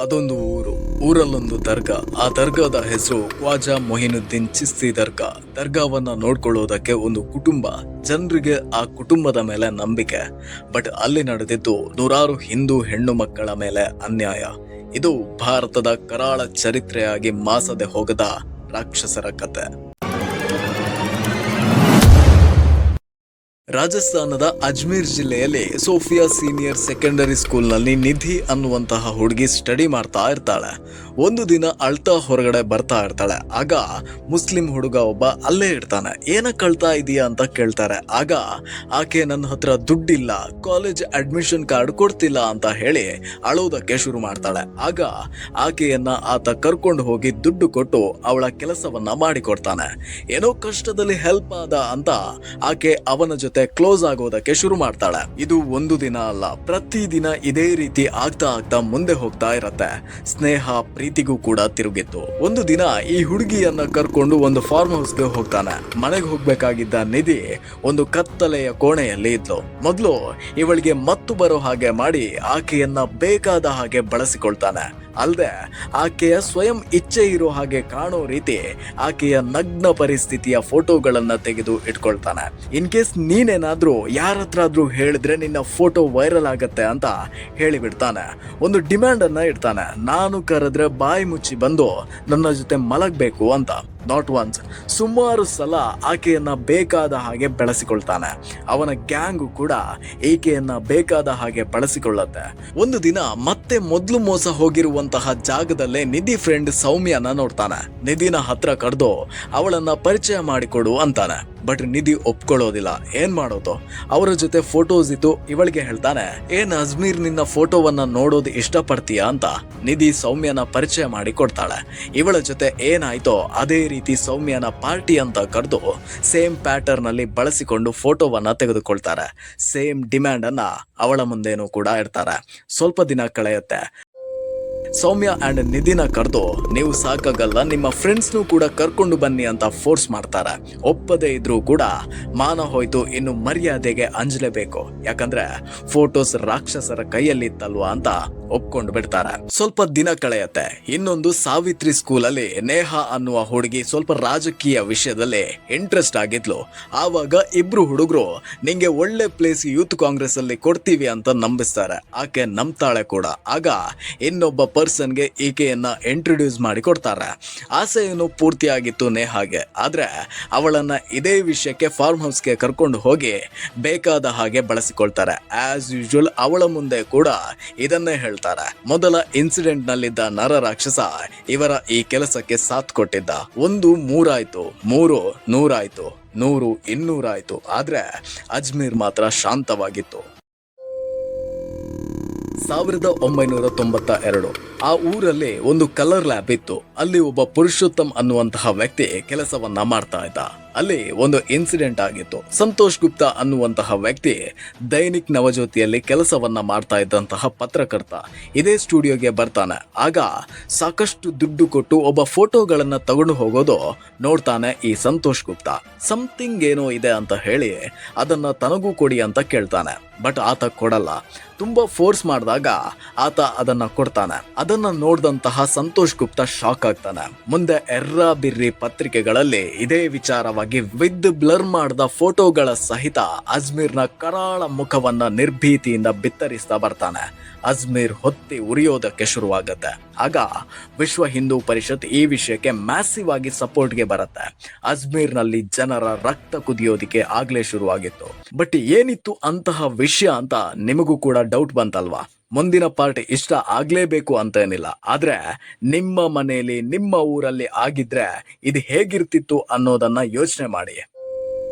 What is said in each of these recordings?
ಅದೊಂದು ಊರಲ್ಲೊಂದು ದರ್ಗಾ. ಆ ದರ್ಗಾದ ಹೆಸರು ಖ್ವಾಜಾ ಮೊಹಿನುದ್ದೀನ್ ಚಿಸ್ತಿ ದರ್ಗಾ. ದರ್ಗಾವನ್ನ ನೋಡ್ಕೊಳ್ಳೋದಕ್ಕೆ ಒಂದು ಕುಟುಂಬ, ಜನರಿಗೆ ಆ ಕುಟುಂಬದ ಮೇಲೆ ನಂಬಿಕೆ. ಬಟ್ ಅಲ್ಲಿ ನಡೆದಿದ್ದು ನೂರಾರು ಹಿಂದೂ ಹೆಣ್ಣು ಮಕ್ಕಳ ಮೇಲೆ ಅನ್ಯಾಯ. ಇದು ಭಾರತದ ಕರಾಳ ಚರಿತ್ರೆಯಾಗಿ ಮಾಸದೆ ಹೋಗದ ರಾಕ್ಷಸರ ಕತೆ. ರಾಜಸ್ಥಾನದ ಅಜ್ಮೀರ್ ಜಿಲ್ಲೆಯಲ್ಲಿ ಸೋಫಿಯಾ ಸೀನಿಯರ್ ಸೆಕೆಂಡರಿ ಸ್ಕೂಲ್ನಲ್ಲಿ ನಿಧಿ ಅನ್ನುವಂತಹ ಹುಡುಗಿ ಸ್ಟಡಿ ಮಾಡ್ತಾ ಇರ್ತಾಳೆ. ಒಂದು ದಿನ ಅಳ್ತಾ ಹೊರಗಡೆ ಬರ್ತಾ ಇರ್ತಾಳೆ. ಆಗ ಮುಸ್ಲಿಂ ಹುಡುಗ ಒಬ್ಬ ಅಲ್ಲೇ ಇರ್ತಾನೆ. ಏನಕ್ಕೆ ಅಳ್ತಾ ಇದೀಯಾ ಅಂತ ಕೇಳ್ತಾರೆ. ಆಗ ಆಕೆ ನನ್ನ ಹತ್ರ ದುಡ್ಡಿಲ್ಲ, ಕಾಲೇಜ್ ಅಡ್ಮಿಷನ್ ಕಾರ್ಡ್ ಕೊಡ್ತಿಲ್ಲ ಅಂತ ಹೇಳಿ ಅಳೋದಕ್ಕೆ ಶುರು ಮಾಡ್ತಾಳೆ. ಆಗ ಆಕೆಯನ್ನ ಆತ ಕರ್ಕೊಂಡು ಹೋಗಿ ದುಡ್ಡು ಕೊಟ್ಟು ಅವಳ ಕೆಲಸವನ್ನ ಮಾಡಿಕೊಡ್ತಾನೆ. ಏನೋ ಕಷ್ಟದಲ್ಲಿ ಹೆಲ್ಪ್ ಆದ ಅಂತ ಆಕೆ ಅವನ ಜೊತೆ ಕ್ಲೋಸ್ ಆಗೋದಕ್ಕೆ ಶುರು ಮಾಡ್ತಾಳೆ. ಇದು ಒಂದು ದಿನ ಅಲ್ಲ, ಪ್ರತಿದಿನ ಇದೇ ರೀತಿ ಆಗ್ತಾ ಆಗ್ತಾ ಮುಂದೆ ಹೋಗ್ತಾ ಇರತ್ತೆ. ಸ್ನೇಹ ಪ್ರೀತಿಗೂ ಕೂಡ ತಿರುಗಿತ್ತು. ಒಂದು ದಿನ ಈ ಹುಡುಗಿಯನ್ನ ಕರ್ಕೊಂಡು ಒಂದು ಫಾರ್ಮ್ ಹೌಸ್ಗೆ ಹೋಗ್ತಾನೆ. ಮನೆಗೆ ಹೋಗ್ಬೇಕಾಗಿದ್ದ ನಿಧಿ ಒಂದು ಕತ್ತಲೆಯ ಕೋಣೆಯಲ್ಲಿ ಇದ್ಲು. ಮೊದಲು ಇವಳಿಗೆ ಮತ್ತು ಬರೋ ಹಾಗೆ ಮಾಡಿ ಆಕೆಯನ್ನ ಬೇಕಾದ ಹಾಗೆ ಬಳಸಿಕೊಳ್ತಾನೆ. ಅಲ್ಲದೆ ಆಕೆಯ ಸ್ವಯಂ ಇಚ್ಛೆ ಇರೋ ಹಾಗೆ ಕಾಣೋ ರೀತಿ ಆಕೆಯ ನಗ್ನ ಪರಿಸ್ಥಿತಿಯ ಫೋಟೋಗಳನ್ನ ತೆಗೆದು ಇಟ್ಕೊಳ್ತಾನೆ. ಇನ್ ಕೇಸ್ ನೀನೇನಾದ್ರೂ ಯಾರ ಹತ್ರ ಆದ್ರೂ ಹೇಳಿದ್ರೆ ನಿನ್ನ ಫೋಟೋ ವೈರಲ್ ಆಗತ್ತೆ ಅಂತ ಹೇಳಿಬಿಡ್ತಾನೆ. ಒಂದು ಡಿಮ್ಯಾಂಡ್ ಅನ್ನ ಇಡ್ತಾನೆ. ನಾನು ಕರೆದ್ರೆ ಬಾಯಿ ಮುಚ್ಚಿ ಬಂದು ನನ್ನ ಜೊತೆ ಮಲಗಬೇಕು ಅಂತ. ನಾಟ್ ಒನ್ಸ್, ಸುಮಾರು ಸಲ ಆಕೆಯನ್ನ ಬೇಕಾದ ಹಾಗೆ ಬೆಳೆಸಿಕೊಳ್ತಾನೆ. ಅವನ ಗ್ಯಾಂಗು ಕೂಡ ಈಕೆಯನ್ನ ಬೇಕಾದ ಹಾಗೆ ಬಳಸಿಕೊಳ್ಳುತ್ತೆ. ಒಂದು ದಿನ ಮತ್ತೆ ಮೊದಲು ಮೋಸ ಹೋಗಿರುವಂತಹ ಜಾಗದಲ್ಲೇ ನಿಧಿ ಫ್ರೆಂಡ್ ಸೌಮ್ಯನ ನೋಡ್ತಾನೆ. ನಿಧಿನ ಹತ್ರ ಕರೆದು ಅವಳನ್ನ ಪರಿಚಯ ಮಾಡಿಕೊಡು ಅಂತಾನೆ. ಬಟ್ ನಿಧಿ ಒಪ್ಕೊಳ್ಳೋದಿಲ್ಲ. ಏನ್ ಮಾಡೋದು, ಅವರ ಜೊತೆ ಫೋಟೋಸ್ ಇತ್ತು. ಇವಳಿಗೆ ಹೇಳ್ತಾನೆ, ಏನ್ ಅಜ್ಮೀರ್ ನಿನ್ನ ಫೋಟೋವನ್ನ ನೋಡೋದು ಇಷ್ಟಪಡ್ತೀಯಾ ಅಂತ. ನಿಧಿ ಸೌಮ್ಯನ ಪರಿಚಯ ಮಾಡಿ ಕೊಡ್ತಾಳೆ. ಇವಳ ಜೊತೆ ಏನಾಯ್ತೋ ಅದೇ ರೀತಿ ಸೌಮ್ಯನ ಪಾರ್ಟಿ ಅಂತ ಕರೆದು ಸೇಮ್ ಪ್ಯಾಟರ್ನ್ ಅಲ್ಲಿ ಬಳಸಿಕೊಂಡು ಫೋಟೋವನ್ನ ತೆಗೆದುಕೊಳ್ತಾರೆ. ಸೇಮ್ ಡಿಮ್ಯಾಂಡ್ ಅನ್ನ ಅವಳ ಮುಂದೇನೂ ಕೂಡ ಇಡ್ತಾರೆ. ಸ್ವಲ್ಪ ದಿನ ಕಳೆಯುತ್ತೆ. ಸೌಮ್ಯ ಅಂಡ್ ನಿಧಿನ ಕರೆದು ನೀವು ಸಾಕಾಗಲ್ಲ, ನಿಮ್ಮ ಫ್ರೆಂಡ್ಸ್ನು ಕೂಡ ಕರ್ಕೊಂಡು ಬನ್ನಿ ಅಂತ ಫೋರ್ಸ್ ಮಾಡ್ತಾರೆ. ಒಪ್ಪದೇ ಇದ್ರೂ ಕೂಡ ಮಾನ ಹೋಯ್ತು, ಇನ್ನು ಮರ್ಯಾದೆಗೆ ಅಂಜಲೇಬೇಕು. ಯಾಕಂದ್ರೆ ಫೋಟೋಸ್ ರಾಕ್ಷಸರ ಕೈಯಲ್ಲಿ ಇತ್ತಲ್ವಾ ಅಂತ ಒಪ್ಕೊಂಡು ಬಿಡ್ತಾರೆ. ಸ್ವಲ್ಪ ದಿನ ಕಳೆಯತ್ತೆ. ಇನ್ನೊಂದು ಸಾವಿತ್ರಿ ಸ್ಕೂಲಲ್ಲಿ ನೇಹ ಅನ್ನುವ ಹುಡುಗಿ ಸ್ವಲ್ಪ ರಾಜಕೀಯ ವಿಷಯದಲ್ಲಿ ಇಂಟ್ರೆಸ್ಟ್ ಆಗಿದ್ಲು. ಆವಾಗ ಇಬ್ರು ಹುಡುಗರು ನಿಂಗೆ ಒಳ್ಳೆ ಪ್ಲೇಸ್ ಯೂತ್ ಕಾಂಗ್ರೆಸ್ ಅಲ್ಲಿ ಕೊಡ್ತೀವಿ ಅಂತ ನಂಬಿಸ್ತಾರೆ. ಆಕೆ ನಂಬ್ತಾಳೆ ಕೂಡ. ಆಗ ಇನ್ನೊಬ್ಬ ಪರ್ಸನ್ಗೆ ಈಕೆಯನ್ನ ಇಂಟ್ರೊಡ್ಯೂಸ್ ಮಾಡಿ ಕೊಡ್ತಾರೆ. ಆಸೆ ಏನು ಪೂರ್ತಿಯಾಗಿತ್ತು ನೇಹಾಗೆ. ಆದ್ರೆ ಅವಳನ್ನ ಇದೇ ವಿಷಯಕ್ಕೆ ಫಾರ್ಮ್ ಹೌಸ್ಗೆ ಕರ್ಕೊಂಡು ಹೋಗಿ ಬೇಕಾದ ಹಾಗೆ ಬಳಸಿಕೊಳ್ತಾರೆ. ಆಸ್ ಯೂಶುವಲ್ ಅವಳ ಮುಂದೆ ಕೂಡ ಇದನ್ನೇ ಹೇಳ್ತಾರೆ. ಮೊದಲ ಇನ್ಸಿಡೆಂಟ್ ನಲ್ಲಿದ್ದ ನರ ರಾಕ್ಷಸ ಇವರ ಈ ಕೆಲಸಕ್ಕೆ ಸಾಥ್ ಕೊಟ್ಟಿದ್ದ. 1 3 ಆಯ್ತು, 3 100 ಆಯ್ತು, 100 200 ಆಯ್ತು. ಆದ್ರೆ ಅಜ್ಮೀರ್ ಮಾತ್ರ ಶಾಂತವಾಗಿತ್ತು. 1992 ಆ ಊರಲ್ಲಿ ಒಂದು ಕಲರ್ ಲ್ಯಾಬ್ ಇತ್ತು. ಅಲ್ಲಿ ಒಬ್ಬ ಪುರುಷೋತ್ತಮ್ ಅನ್ನುವಂತಹ ವ್ಯಕ್ತಿ ಕೆಲಸವನ್ನ ಮಾಡ್ತಾ ಇದ್ದ. ಅಲ್ಲಿ ಒಂದು ಇನ್ಸಿಡೆಂಟ್ ಆಗಿತ್ತು. ಸಂತೋಷ್ ಗುಪ್ತಾ ಅನ್ನುವಂತಹ ವ್ಯಕ್ತಿ ದೈನಿಕ್ ನವಜ್ಯೋತಿಯಲ್ಲಿ ಕೆಲಸವನ್ನ ಮಾಡ್ತಾ ಇದ್ದಂತಹ ಪತ್ರಕರ್ತ ಇದೇ ಸ್ಟುಡಿಯೋಗೆ ಬರ್ತಾನೆ. ಆಗ ಸಾಕಷ್ಟು ದುಡ್ಡು ಕೊಟ್ಟು ಒಬ್ಬ ಫೋಟೋಗಳನ್ನ ತಗೊಂಡು ಹೋಗೋದು ನೋಡ್ತಾನೆ ಈ ಸಂತೋಷ್ ಗುಪ್ತಾ. ಸಮಥಿಂಗ್ ಏನೋ ಇದೆ ಅಂತ ಹೇಳಿ ಅದನ್ನ ತನಗೂ ಕೊಡಿ ಅಂತ ಕೇಳ್ತಾನೆ. ಬಟ್ ಆತ ಕೊಡಲ್ಲ. ತುಂಬಾ ಫೋರ್ಸ್ ಮಾಡಿದಾಗ ಆತ ಅದನ್ನ ಕೊಡ್ತಾನೆ. ಅದನ್ನ ನೋಡಿದಂತಹ ಸಂತೋಷ್ ಗುಪ್ತಾ ಶಾಕ್ ಆಗ್ತಾನೆ. ಮುಂದೆ ಎರ್ರ ಬಿರ್ರಿ ಪತ್ರಿಕೆಗಳಲ್ಲಿ ಇದೇ ವಿಚಾರವಾಗಿ ವಿದ್ ಬ್ಲರ್ ಮಾಡಿದ ಫೋಟೋಗಳ ಸಹಿತ ಅಜ್ಮೀರ್ನ ಕರಾಳ ಮುಖವನ್ನ ನಿರ್ಭೀತಿಯಿಂದ ಬಿತ್ತರಿಸ್ತಾ ಬರ್ತಾನೆ. ಅಜ್ಮೀರ್ ಹೊತ್ತಿ ಉರಿಯೋದಕ್ಕೆ ಶುರುವಾಗತ್ತೆ. ಆಗ ವಿಶ್ವ ಹಿಂದೂ ಪರಿಷತ್ ಈ ವಿಷಯಕ್ಕೆ ಮ್ಯಾಸಿವ್ ಆಗಿ ಸಪೋರ್ಟ್ಗೆ ಬರುತ್ತೆ. ಅಜ್ಮೀರ್ನಲ್ಲಿ ಜನರ ರಕ್ತ ಕುದಿಯೋದಿಕ್ಕೆ ಆಗ್ಲೇ ಶುರುವಾಗಿತ್ತು. ಬಟ್ ಏನಿತ್ತು ಅಂತಹ ವಿಷಯ ಅಂತ ನಿಮಗೂ ಕೂಡ ಡೌಟ್ ಬಂತಲ್ವಾ? ಮುಂದಿನ ಪಾರ್ಟ್ ಇಷ್ಟ ಆಗ್ಲೇಬೇಕು ಅಂತ ಏನಿಲ್ಲ. ಆದ್ರೆ ನಿಮ್ಮ ಮನೆಯಲ್ಲಿ ನಿಮ್ಮ ಊರಲ್ಲಿ ಆಗಿದ್ರೆ ಇದು ಹೇಗಿರ್ತಿತ್ತು ಅನ್ನೋದನ್ನ ಯೋಚನೆ ಮಾಡಿ.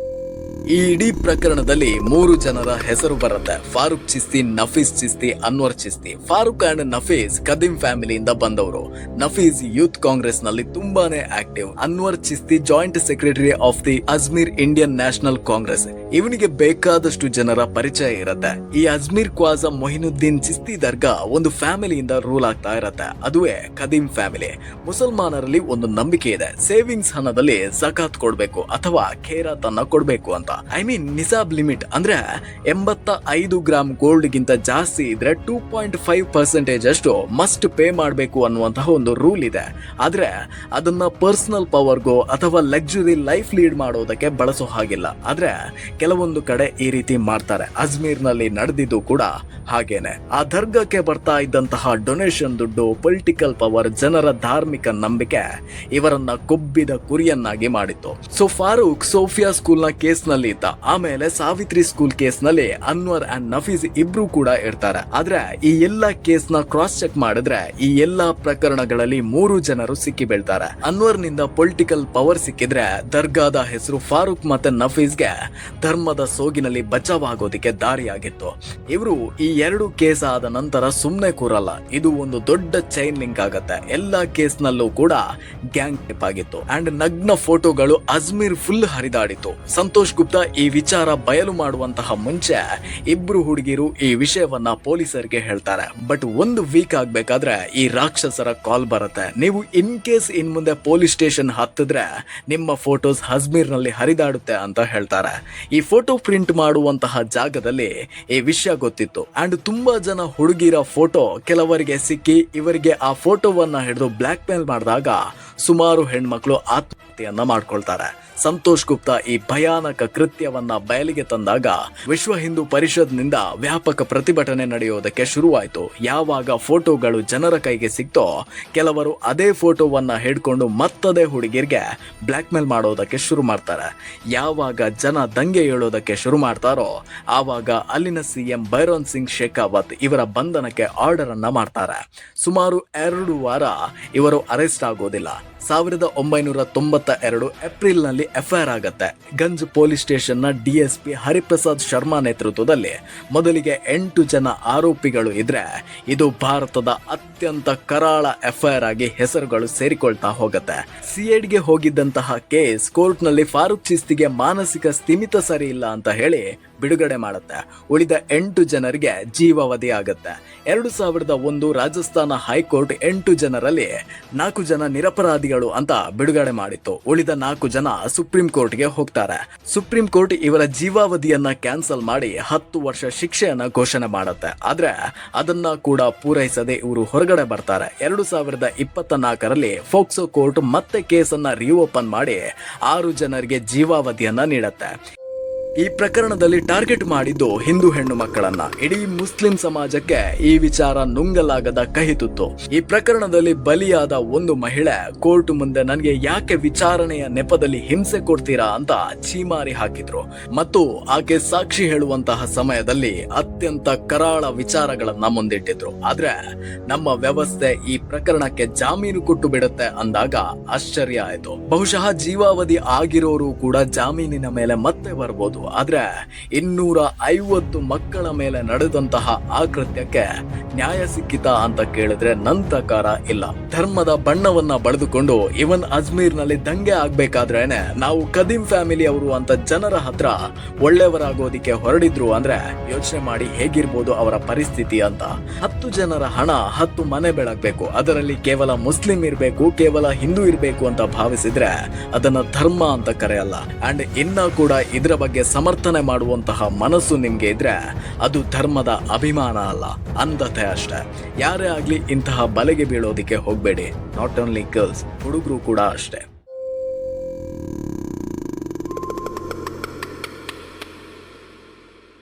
ಈ ಇಡೀ ಪ್ರಕರಣದಲ್ಲಿ 3 ಜನರ ಹೆಸರು ಬರುತ್ತೆ. ಫಾರೂಕ್ ಚಿಸ್ತಿ, ನಫೀಸ್ ಚಿಸ್ತಿ, ಅನ್ವರ್ ಚಿಸ್ತಿ. ಫಾರೂಕ್ ಅಂಡ್ ನಫೀಸ್ ಕದೀಂ ಫ್ಯಾಮಿಲಿಯಿಂದ ಬಂದವರು. ನಫೀಸ್ ಯೂತ್ ಕಾಂಗ್ರೆಸ್ ನಲ್ಲಿ ತುಂಬಾನೇ active. Anwar Chishti joint secretary of the Ajmer Indian National Congress. ಇವನಿಗೆ ಬೇಕಾದಷ್ಟು ಜನರ ಪರಿಚಯ ಇರುತ್ತೆ. ಈ ಅಜ್ಮೀರ್ ಖ್ವಾಜಾ ಮೊಹಿನುದ್ದೀನ್ ಚಿಸ್ತಿ ದರ್ಗಾ ಒಂದು ಫ್ಯಾಮಿಲಿಯಿಂದ ರೂಲ್ ಆಗ್ತಾ ಇರತ್ತೆ. ಅದುವೇ ಕದೀಂ ಫ್ಯಾಮಿಲಿ. ಮುಸಲ್ಮಾನರಲ್ಲಿ ಒಂದು ನಂಬಿಕೆ ಇದೆ, ಸೇವಿಂಗ್ಸ್ ಹಣದಲ್ಲಿ ಜಕಾತ್ ಕೊಡ್ಬೇಕು ಅಥವಾ ಖೇರಾತ್ ಅನ್ನ ಕೊಡ್ಬೇಕು ಅಂತ. ನಿಸಾಬ್ ಲಿಮಿಟ್ ಅಂದ್ರೆ 85 ಗ್ರಾಮ್ ಗೋಲ್ಡ್ ಗಿಂತ ಜಾಸ್ತಿ ಇದ್ರೆ 2.5% ಅಷ್ಟು ಮಸ್ಟ್ ಪೇ ಮಾಡಬೇಕು ಅನ್ನುವಂತಹ ಒಂದು ರೂಲ್ ಇದೆ. ಆದ್ರೆ ಅದನ್ನ ಪರ್ಸನಲ್ ಪವರ್ಗೋ ಅಥವಾ ಲಕ್ಸುರಿ ಲೈಫ್ ಲೀಡ್ ಮಾಡೋದಕ್ಕೆ ಬಳಸೋ ಹಾಗಿಲ್ಲ. ಆದ್ರೆ ಕೆಲವೊಂದು ಕಡೆ ಈ ರೀತಿ ಮಾಡ್ತಾರೆ. ಅಜ್ಮೀರ್ ನಲ್ಲಿ ನಡೆದಿದ್ದು ಕೂಡ ಹಾಗೇನೆ. ಆ ದರ್ಗಾಕ್ಕೆ ಬರ್ತಾ ಇದ್ದಂತಹ ಡೊನೇಷನ್ ದುಡ್ಡು, ಪೊಲಿಟಿಕಲ್ ಪವರ್, ಜನರ ಧಾರ್ಮಿಕ ನಂಬಿಕೆ ಇವರನ್ನ ಕೊಬ್ಬಿದ ಕುರಿಯನ್ನಾಗಿ ಮಾಡಿತ್ತು. ಸೊ ಫಾರೂಕ್ ಸೋಫಿಯಾ ಸ್ಕೂಲ್ ನ ಕೇಸ್ ನಲ್ಲಿ ಇದ್ದ. ಆಮೇಲೆ ಸಾವಿತ್ರಿ ಸ್ಕೂಲ್ ಕೇಸ್ ನಲ್ಲಿ ಅನ್ವರ್ ಅಂಡ್ ನಫೀಸ್ ಇಬ್ರು ಕೂಡ ಇರ್ತಾರೆ. ಆದ್ರೆ ಈ ಎಲ್ಲಾ ಕೇಸ್ ನ ಕ್ರಾಸ್ ಚೆಕ್ ಮಾಡಿದ್ರೆ ಈ ಎಲ್ಲಾ ಪ್ರಕರಣಗಳಲ್ಲಿ 3 ಜನರು ಸಿಕ್ಕಿ ಬೀಳ್ತಾರೆ. ಅನ್ವರ್ ನಿಂದ ಪೊಲಿಟಿಕಲ್ ಪವರ್ ಸಿಕ್ಕಿದ್ರೆ ದರ್ಗಾದ ಹೆಸರು ಫಾರೂಕ್ ಮತ್ತೆ ನಫೀಸ್ಗೆ ಧರ್ಮದ ಸೋಗಿನಲ್ಲಿ ಬಚಾವಾಗೋದಿಕ್ಕೆ ದಾರಿಯಾಗಿತ್ತು. ಇವರು ಈ 2 ಕೇಸ್ ಆದ ನಂತರ ಸುಮ್ನೆ ಕೂರಲ್ಲ. ಇದು ಒಂದು ದೊಡ್ಡ ಚೈನ್ ಲಿಂಕ್ ಆಗತ್ತೆ. ಎಲ್ಲಾ ಕೇಸ್ ನಲ್ಲೂ ಕೂಡ ಗ್ಯಾಂಗ್ ಟಿಪ್ ಆಗಿತ್ತು. ಅಂಡ್ ನಗ್ನ ಫೋಟೋಗಳು ಅಜ್ಮೀರ್ ಫುಲ್ ಹರಿದಾಡಿತು. ಸಂತೋಷ್ ಗುಪ್ತಾ ಈ ವಿಚಾರ ಬಯಲು ಮಾಡುವಂತಹ ಮುಂಚೆ ಇಬ್ರು ಹುಡುಗಿರು ಈ ವಿಷಯವನ್ನ ಪೊಲೀಸರಿಗೆ ಹೇಳ್ತಾರೆ. ಬಟ್ 1 ವೀಕ್ ಆಗ್ಬೇಕಾದ್ರೆ ಈ ರಾಕ್ಷಸರ ಕಾಲ್ ಬರುತ್ತೆ. ನೀವು ಇನ್ ಕೇಸ್ ಇನ್ ಮುಂದೆ ಪೊಲೀಸ್ ಸ್ಟೇಷನ್ ಹತ್ತಿದ್ರೆ ನಿಮ್ಮ ಫೋಟೋಸ್ ಅಜ್ಮೀರ್ ನಲ್ಲಿ ಹರಿದಾಡುತ್ತೆ ಅಂತ ಹೇಳ್ತಾರೆ. ಈ ಫೋಟೋ ಪ್ರಿಂಟ್ ಮಾಡುವಂತಹ ಜಾಗದಲ್ಲಿ ಈ ವಿಷಯ ಗೊತ್ತಿತ್ತು. ಅಂಡ್ ತುಂಬಾ ಜನ ಹುಡುಗಿರ ಫೋಟೋ ಕೆಲವರಿಗೆ ಸಿಕ್ಕಿ ಇವರಿಗೆ ಆ ಫೋಟೋವನ್ನ ಹಿಡಿದು ಬ್ಲಾಕ್ ಮೇಲ್ ಮಾಡಿದಾಗ ಸುಮಾರು ಹೆಣ್ಮಕ್ಳು ಆತ್ಮಹತ್ಯೆಯನ್ನ ಮಾಡ್ಕೊಳ್ತಾರೆ. ಸಂತೋಷ್ ಗುಪ್ತಾ ಈ ಭಯಾನಕ ಕೃತ್ಯವನ್ನ ಬಯಲಿಗೆ ತಂದಾಗ ವಿಶ್ವ ಹಿಂದೂ ಪರಿಷತ್ ನಿಂದ ವ್ಯಾಪಕ ಪ್ರತಿಭಟನೆ ನಡೆಯೋದಕ್ಕೆ ಶುರುವಾಯಿತು. ಯಾವಾಗ ಫೋಟೋಗಳು ಜನರ ಕೈಗೆ ಸಿಕ್ತೋ ಕೆಲವರು ಅದೇ ಫೋಟೋವನ್ನ ಹಿಡ್ಕೊಂಡು ಮತ್ತದೇ ಹುಡುಗಿರ್ಗೆ ಬ್ಲಾಕ್ ಮೇಲ್ ಮಾಡೋದಕ್ಕೆ ಶುರು ಮಾಡ್ತಾರೆ. ಯಾವಾಗ ಜನ ದಂಗೆ ಏಳೋದಕ್ಕೆ ಶುರು ಮಾಡ್ತಾರೋ ಆವಾಗ ಅಲ್ಲಿನ ಸಿಎಂ ಬೈರೋನ್ ಸಿಂಗ್ ಶೇಖಾವತ್ ಇವರ ಬಂಧನಕ್ಕೆ ಆರ್ಡರ್ ಅನ್ನ ಮಾಡ್ತಾರೆ. ಸುಮಾರು 2 ವಾರ ಇವರು ಅರೆಸ್ಟ್ ಆಗೋದಿಲ್ಲ. 1992 ಏಪ್ರಿಲ್ ನಲ್ಲಿ ಎಫ್ಐಆರ್ ಆಗತ್ತೆ. ಗಂಜ್ ಪೊಲೀಸ್ ಸ್ಟೇಷನ್ ನ ಡಿಎಸ್ಪಿ ಹರಿಪ್ರಸಾದ್ ಶರ್ಮಾ ನೇತೃತ್ವದಲ್ಲಿ ಮೊದಲಿಗೆ 8 ಜನ ಆರೋಪಿಗಳು ಇದ್ರೆ ಇದು ಭಾರತದ ಅತ್ಯಂತ ಕರಾಳ ಎಫ್ಐಆರ್ ಆಗಿ ಹೆಸರುಗಳು ಸೇರಿಕೊಳ್ತಾ ಹೋಗುತ್ತೆ. ಸಿಐಡಿಗೆ ಹೋಗಿದ್ದಂತಹ ಕೇಸ್ ಕೋರ್ಟ್ ನಲ್ಲಿ ಫಾರೂಕ್ ಚಿಸ್ತಿಗೆ ಮಾನಸಿಕ ಸ್ಥಿಮಿತ ಸರಿ ಇಲ್ಲ ಅಂತ ಹೇಳಿ ಬಿಡುಗಡೆ ಮಾಡುತ್ತೆ. ಉಳಿದ 8 ಜನರಿಗೆ ಜೀವಾವಧಿ ಆಗುತ್ತೆ. 2001 ರಾಜಸ್ಥಾನ ಹೈಕೋರ್ಟ್ 8 ಜನರಲ್ಲಿ 4 ಜನ ನಿರಪರಾಧಿಗಳು ಅಂತ ಬಿಡುಗಡೆ ಮಾಡಿತ್ತು. ಉಳಿದ 4 ಜನ ಸುಪ್ರೀಂ ಕೋರ್ಟ್ಗೆ ಹೋಗ್ತಾರೆ. ಸುಪ್ರೀಂ ಕೋರ್ಟ್ ಇವರ ಜೀವಾವಧಿಯನ್ನ ಕ್ಯಾನ್ಸಲ್ ಮಾಡಿ 10 ವರ್ಷ ಶಿಕ್ಷೆಯನ್ನ ಘೋಷಣೆ ಮಾಡುತ್ತೆ. ಆದ್ರೆ ಅದನ್ನ ಕೂಡ ಪೂರೈಸದೆ ಇವರು ಹೊರಗಡೆ ಬರ್ತಾರೆ. 2024ರಲ್ಲಿ ಫೋಕ್ಸೋ ಕೋರ್ಟ್ ಮತ್ತೆ ಕೇಸನ್ನ ರಿಓಪನ್ ಮಾಡಿ 6 ಜನರಿಗೆ ಜೀವಾವಧಿಯನ್ನ ನೀಡುತ್ತೆ. ಈ ಪ್ರಕರಣದಲ್ಲಿ ಟಾರ್ಗೆಟ್ ಮಾಡಿದ್ದು ಹಿಂದೂ ಹೆಣ್ಣು ಮಕ್ಕಳನ್ನ. ಇಡೀ ಮುಸ್ಲಿಂ ಸಮಾಜಕ್ಕೆ ಈ ವಿಚಾರ ನುಂಗಲಾಗದ ಕಹಿತುತ್ತು. ಈ ಪ್ರಕರಣದಲ್ಲಿ ಬಲಿಯಾದ ಒಂದು ಮಹಿಳೆ ಕೋರ್ಟ್ ಮುಂದೆ ನನಗೆ ಯಾಕೆ ವಿಚಾರಣೆಯ ನೆಪದಲ್ಲಿ ಹಿಂಸೆ ಕೊಡ್ತೀರಾ ಅಂತ ಛೀಮಾರಿ ಹಾಕಿದ್ರು. ಮತ್ತು ಆಕೆ ಸಾಕ್ಷಿ ಹೇಳುವಂತಹ ಸಮಯದಲ್ಲಿ ಅತ್ಯಂತ ಕರಾಳ ವಿಚಾರಗಳನ್ನ ಮುಂದಿಟ್ಟಿದ್ರು. ಆದ್ರೆ ನಮ್ಮ ವ್ಯವಸ್ಥೆ ಈ ಪ್ರಕರಣಕ್ಕೆ ಜಾಮೀನು ಕೊಟ್ಟು ಬಿಡುತ್ತೆ ಅಂದಾಗ ಆಶ್ಚರ್ಯ ಆಯ್ತು. ಬಹುಶಃ ಜೀವಾವಧಿ ಆಗಿರೋರು ಕೂಡ ಜಾಮೀನಿನ ಮೇಲೆ ಮತ್ತೆ ಬರ್ಬೋದು. ಆದ್ರೆ 250 ಮಕ್ಕಳ ಮೇಲೆ ನಡೆದಂತಹ ಆ ಕೃತ್ಯಕ್ಕೆ ನ್ಯಾಯ ಸಿಕ್ಕಿತಾ ಅಂತ ಕೇಳಿದ್ರೆ ನನ್ನ ಪ್ರಕಾರ ಇಲ್ಲ. ಧರ್ಮದ ಬಣ್ಣವನ್ನ ಬಳಿದುಕೊಂಡು ಇವನ್ ಅಜ್ಮೀರ್ ನಲ್ಲಿ ದಂಗೆ ಆಗ್ಬೇಕಾದ್ರೇನೆ ನಾವು ಕದೀಂ ಫ್ಯಾಮಿಲಿ ಅವರು ಅಂತ ಜನರ ಹತ್ರ ಒಳ್ಳೆಯವರಾಗೋದಿಕ್ಕೆ ಹೊರಡಿದ್ರು ಅಂದ್ರೆ ಯೋಚನೆ ಮಾಡಿ ಹೇಗಿರ್ಬೋದು ಅವರ ಪರಿಸ್ಥಿತಿ ಅಂತ. 10 ಜನರ ಹಣ 10 ಮನೆ ಬೆಳಗ್ಬೇಕು, ಅದರಲ್ಲಿ ಕೇವಲ ಮುಸ್ಲಿಂ ಇರ್ಬೇಕು, ಕೇವಲ ಹಿಂದೂ ಇರ್ಬೇಕು ಅಂತ ಭಾವಿಸಿದ್ರೆ ಅದನ್ನ ಧರ್ಮ ಅಂತ ಕರೆಯಲ್ಲ. ಅಂಡ್ ಇನ್ನ ಕೂಡ ಇದರ ಬಗ್ಗೆ ಸಮರ್ಥನೆ ಮಾಡುವಂತಹ ಮನಸ್ಸು ನಿಮ್ಗೆ ಇದ್ರೆ ಅದು ಧರ್ಮದ ಅಭಿಮಾನ ಅಲ್ಲ, ಅಂಧತೆ ಅಷ್ಟೇ. ಯಾರೇ ಆಗ್ಲಿ ಇಂತಹ ಬಲೆಗೆ ಬೀಳೋದಿಕ್ಕೆ ಹೋಗ್ಬೇಡಿ. ನಾಟ್ ಓನ್ಲಿ ಗರ್ಲ್ಸ್, ಹುಡುಗರು ಕೂಡ ಅಷ್ಟೇ.